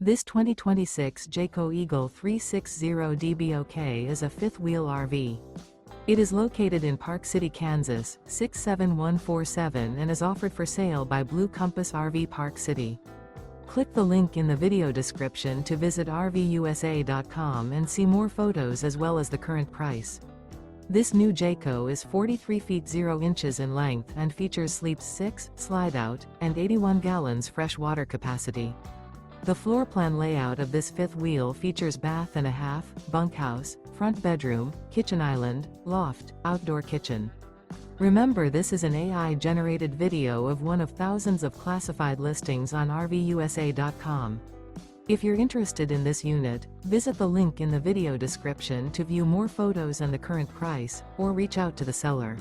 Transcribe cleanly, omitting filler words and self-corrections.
This 2026 Jayco Eagle 360 DBOK is a fifth-wheel RV. It is located in Park City, Kansas, 67147 and is offered for sale by Blue Compass RV Park City. Click the link in the video description to visit RVUSA.com and see more photos as well as the current price. This new Jayco is 43 feet 0 inches in length and features sleeps 6, slide-out, and 81 gallons fresh water capacity. The floor plan layout of this fifth wheel features bath and a half, bunkhouse, front bedroom, kitchen island, loft, outdoor kitchen. Remember, this is an AI-generated video of one of thousands of classified listings on RVUSA.com. If you're interested in this unit, visit the link in the video description to view more photos and the current price, or reach out to the seller.